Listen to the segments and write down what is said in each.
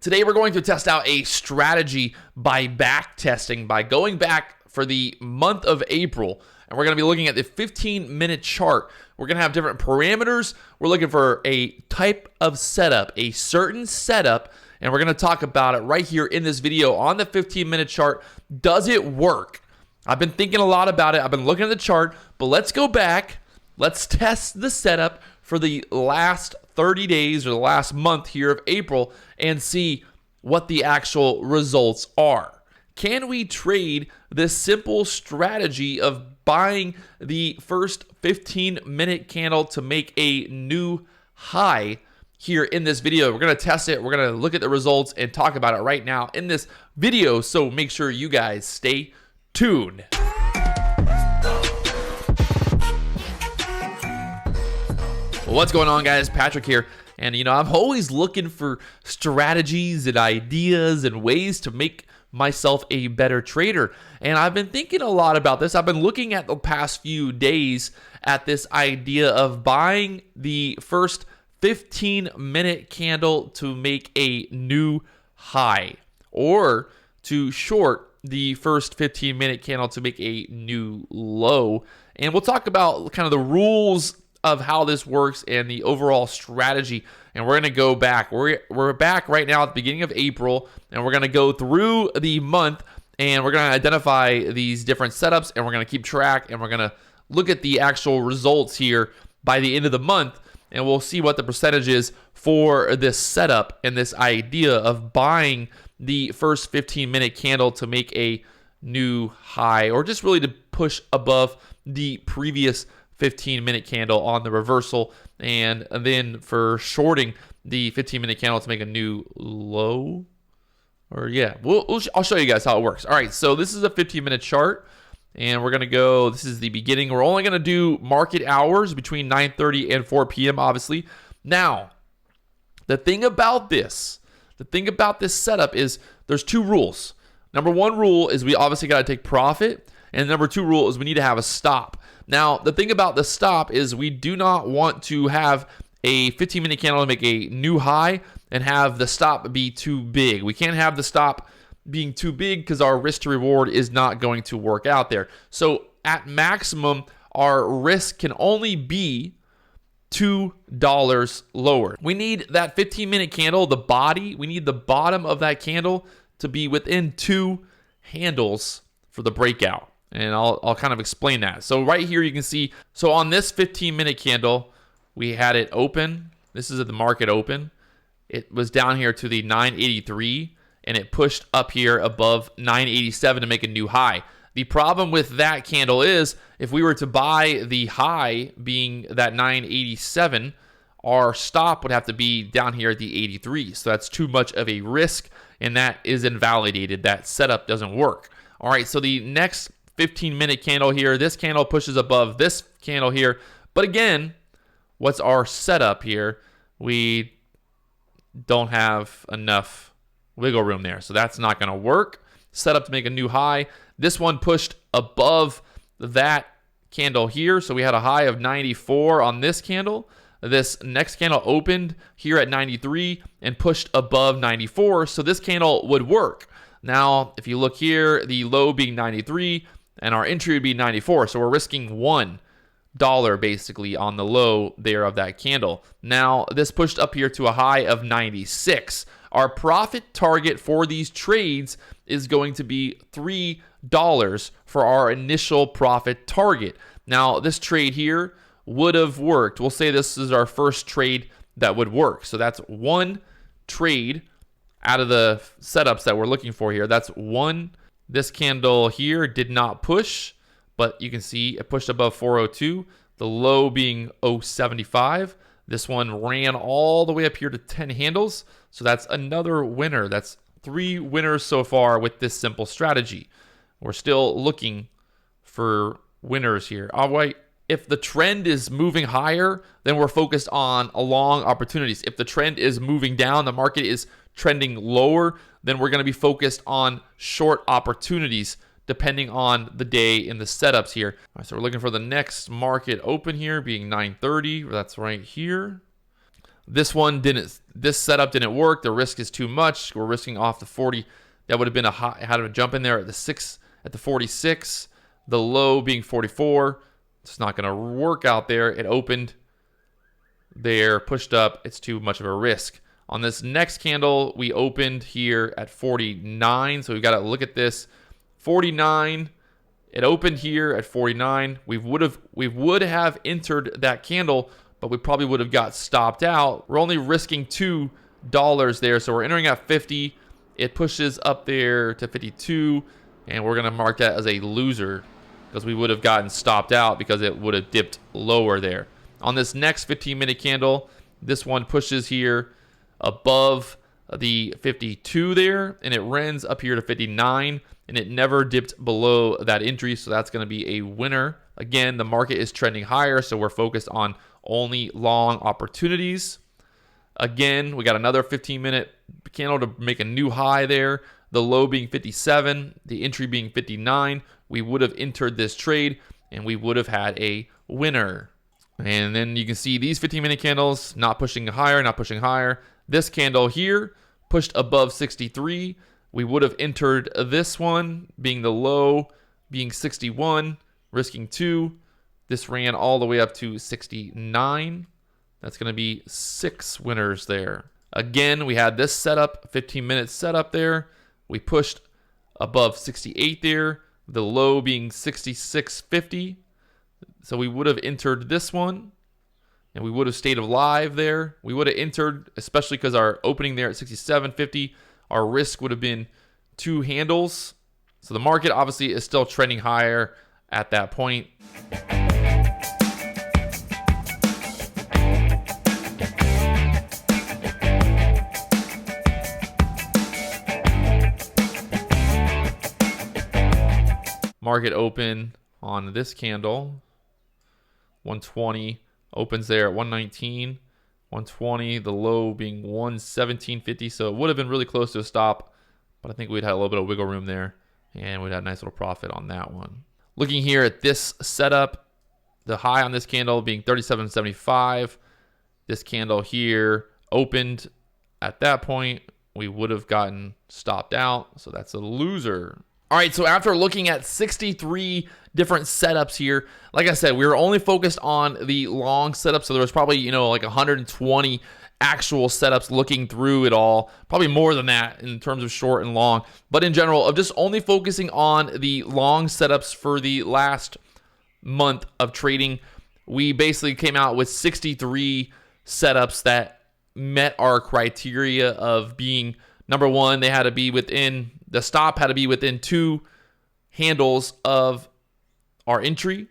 Today we're going to test out a strategy by back testing, by going back for the month of April, and we're going to be looking at the 15-minute chart. We're going to have different parameters. We're looking for a type of setup, a certain setup, and we're going to talk about it right here in this video on the 15-minute chart. Does it work? I've been thinking a lot about it. I've been looking at the chart, but let's go back. Let's test the setup for the last 30 days or the last month here of April and see what the actual results are. Can we trade this simple strategy of buying the first 15-minute candle to make a new high here in this video? We're going to test it. We're going to look at the results and talk about it right now in this video. So make sure you guys stay tuned. What's going on, guys? Patrick here. And I'm always looking for strategies and ideas and ways to make myself a better trader. And I've been thinking a lot about this. I've been looking at the past few days at this idea of buying the first 15-minute candle to make a new high, or to short the first 15-minute candle to make a new low. And we'll talk about kind of the rules of how this works and the overall strategy. And we're going to go back. We're back right now at the beginning of April, and we're going to go through the month, and we're going to identify these different setups, and we're going to keep track, and we're going to look at the actual results here by the end of the month, and we'll see what the percentage is for this setup and this idea of buying the first 15-minute candle to make a new high, or just really to push above the previous 15-minute candle on the reversal, and then for shorting the 15-minute candle to make a new low. Or yeah, I'll show you guys how it works. All right, so this is a 15-minute chart, and we're going to go, this is the beginning. We're only going to do market hours between 9:30 and 4 p.m., obviously. Now, the thing about this setup is there's two rules. Number one rule is we obviously got to take profit, and number two rule is we need to have a stop. Now, the thing about the stop is we do not want to have a 15-minute candle to make a new high and have the stop be too big. We can't have the stop being too big because our risk to reward is not going to work out there. So at maximum, our risk can only be $2 lower. We need that 15-minute candle, the body, we need the bottom of that candle to be within 2 handles for the breakout. And I'll kind of explain that. So right here you can see, so on this 15-minute candle, we had it open. This is at the market open. It was down here to the 983, and it pushed up here above 987 to make a new high. The problem with that candle is if we were to buy the high being that 987, our stop would have to be down here at the 83. So that's too much of a risk, and that is invalidated. That setup doesn't work. All right, so the next 15-minute candle here, this candle pushes above this candle here. But again, what's our setup here? We don't have enough wiggle room there, so that's not going to work. Setup to make a new high. This one pushed above that candle here, so we had a high of 94 on this candle. This next candle opened here at 93 and pushed above 94, so this candle would work. Now, if you look here, the low being 93 and our entry would be 94, so we're risking $1 basically on the low there of that candle. Now, this pushed up here to a high of 96. Our profit target for these trades is going to be $3 for our initial profit target. Now, this trade here would have worked. We'll say this is our first trade that would work. So that's one trade out of the setups that we're looking for here. That's one. This candle here did not push, but you can see it pushed above 402, the low being 075. This one ran all the way up here to 10 handles. So that's another winner. That's 3 winners so far with this simple strategy. We're still looking for winners here. All right. If the trend is moving higher, then we're focused on long opportunities. If the trend is moving down, the market is trending lower, then we're going to be focused on short opportunities depending on the day in the setups here. All right, so we're looking for the next market open here being 9:30. That's right here. This one didn't, this setup didn't work. The risk is too much. We're risking off the 40. That would have been a high, had a jump in there at the 46, the low being 44. It's not going to work out there. It opened there, pushed up. It's too much of a risk. On this next candle, we opened here at 49. So we've got to look at this. 49. It opened here at 49. We would have entered that candle, but we probably would have got stopped out. We're only risking $2 there, so we're entering at 50. It pushes up there to 52, and we're going to mark that as a loser because we would have gotten stopped out because it would have dipped lower there. On this next 15-minute candle, this one pushes here above the 52 there, and it runs up here to 59, and it never dipped below that entry, so that's going to be a winner. Again, the market is trending higher, so we're focused on only long opportunities. Again, we got another 15-minute candle to make a new high there, the low being 57, the entry being 59. We would have entered this trade, and we would have had a winner. And then you can see these 15-minute candles not pushing higher, not pushing higher. This candle here pushed above 63. We would have entered this one, being the low, being 61, risking 2. This ran all the way up to 69. That's going to be 6 winners there. Again, we had this setup, 15-minute setup there. We pushed above 68 there, the low being 66.50. So we would have entered this one, and we would have stayed alive there. We would have entered, especially because our opening there at 67.50, our risk would have been 2 handles. So the market obviously is still trending higher at that point. Market open on this candle, 120, opens there at 119, 120, the low being 117.50, so it would have been really close to a stop, but I think we'd had a little bit of wiggle room there, and we'd had a nice little profit on that one. Looking here at this setup, the high on this candle being 37.75, this candle here opened at that point, we would have gotten stopped out, so that's a loser. All right, so after looking at 63 different setups here, like I said, we were only focused on the long setup, so there was probably, like 120 actual setups looking through it all, probably more than that in terms of short and long. But in general, of just only focusing on the long setups for the last month of trading, we basically came out with 63 setups that met our criteria of being, number one, they had to be within, the stop had to be within 2 handles of our entry,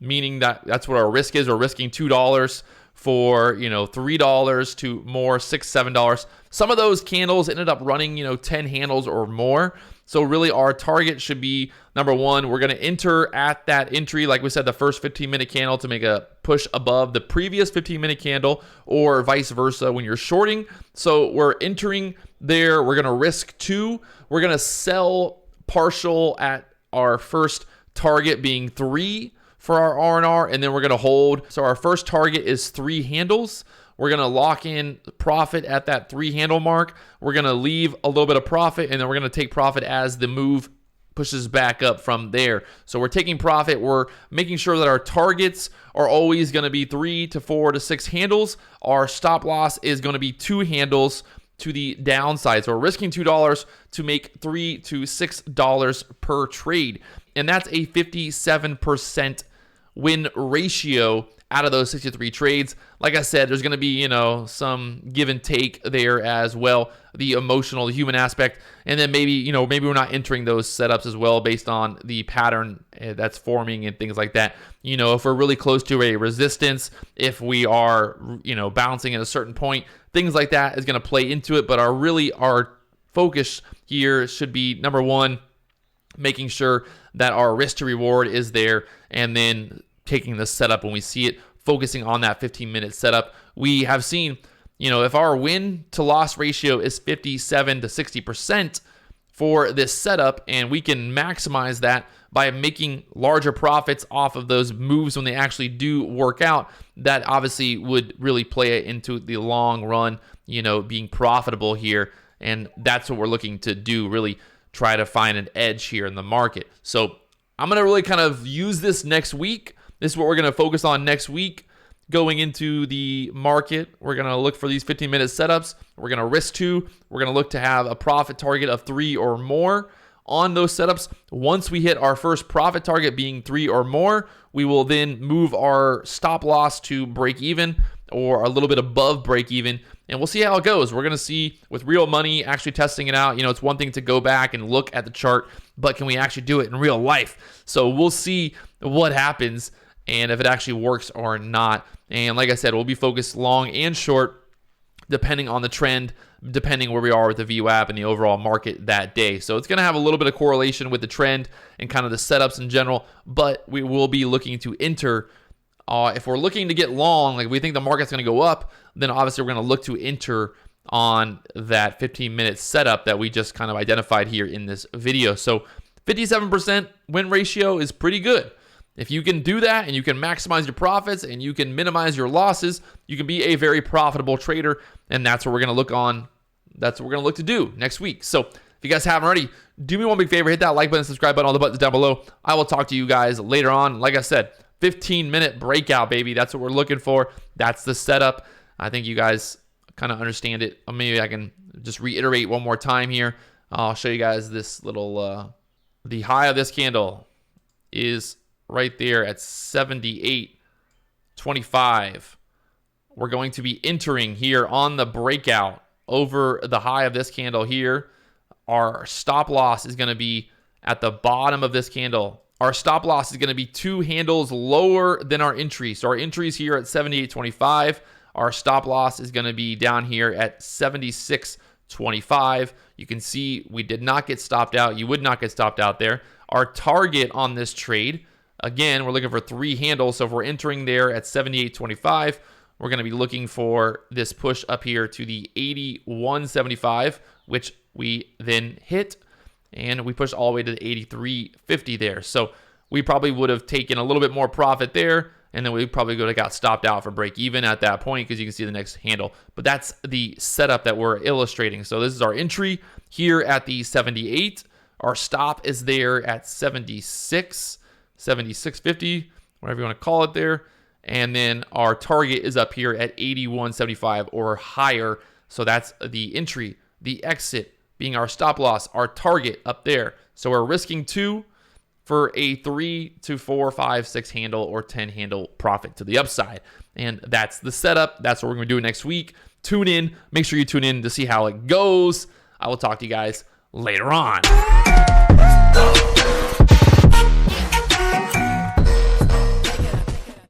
meaning that that's what our risk is. We're risking $2 for, $3 to more, $6, $7. Some of those candles ended up running, 10 handles or more. So really our target should be, number one, we're going to enter at that entry, like we said, the first 15-minute candle to make a push above the previous 15-minute candle, or vice versa when you're shorting. So we're entering there. We're going to risk 2. We're going to sell partial at our first target being 3 for our R&R, and then we're going to hold. So our first target is 3 handles. We're going to lock in profit at that 3 handle mark. We're going to leave a little bit of profit, and then we're going to take profit as the move pushes back up from there. So we're taking profit. We're making sure that our targets are always going to be 3 to 4 to 6 handles. Our stop loss is going to be 2 handles to the downside. So we're risking $2 to make $3 to $6 per trade. And that's a 57% win ratio out of those 63 trades. Like I said, there's going to be, some give and take there as well, the emotional, the human aspect. And then maybe we're not entering those setups as well based on the pattern that's forming and things like that. If we're really close to a resistance, if we are, bouncing at a certain point, things like that is going to play into it. But our focus here should be, number one, making sure that our risk to reward is there, and then taking the setup when we see it, focusing on that 15-minute setup. We have seen, if our win to loss ratio is 57 to 60%, for this setup, and we can maximize that by making larger profits off of those moves when they actually do work out. That obviously would really play it into the long run, being profitable here. And that's what we're looking to do, really try to find an edge here in the market. So I'm going to really kind of use this next week. This is what we're going to focus on next week. Going into the market, we're going to look for these 15-minute setups. We're going to risk 2. We're going to look to have a profit target of 3 or more on those setups. Once we hit our first profit target being 3 or more, we will then move our stop loss to break even or a little bit above break even, and we'll see how it goes. We're going to see with real money actually testing it out. It's one thing to go back and look at the chart, but can we actually do it in real life? So we'll see what happens and if it actually works or not. And like I said, we'll be focused long and short depending on the trend, depending where we are with the VWAP and the overall market that day. So it's going to have a little bit of correlation with the trend and kind of the setups in general, but we will be looking to enter. If we're looking to get long, like we think the market's going to go up, then obviously we're going to look to enter on that 15-minute setup that we just kind of identified here in this video. So 57% win ratio is pretty good. If you can do that and you can maximize your profits and you can minimize your losses, you can be a very profitable trader, and that's what we're going to look on. That's what we're going to look to do next week. So if you guys haven't already, do me one big favor, hit that like button, subscribe button, all the buttons down below. I will talk to you guys later on. Like I said, 15-minute breakout, baby. That's what we're looking for. That's the setup. I think you guys kind of understand it. Maybe I can just reiterate one more time here. I'll show you guys this little, the high of this candle is right there at 78.25. We're going to be entering here on the breakout over the high of this candle here. Our stop loss is going to be at the bottom of this candle. Our stop loss is going to be 2 handles lower than our entry. So our entry is here at 78.25. Our stop loss is going to be down here at 76.25. You can see we did not get stopped out. You would not get stopped out there. Our target on this trade, again, we're looking for 3 handles. So if we're entering there at 78.25, we're going to be looking for this push up here to the 81.75, which we then hit. And we pushed all the way to the 83.50 there. So we probably would have taken a little bit more profit there, and then we probably would have got stopped out for break even at that point because you can see the next handle. But that's the setup that we're illustrating. So this is our entry here at the 78. Our stop is there at 76, 76.50, whatever you want to call it there. And then our target is up here at 81.75 or higher. So that's the entry. The exit being our stop loss, our target up there. So we're risking 2 for a 3 to 4, 5, 6 handle or 10 handle profit to the upside. And that's the setup. That's what we're going to do next week. Tune in. Make sure you tune in to see how it goes. I will talk to you guys later on.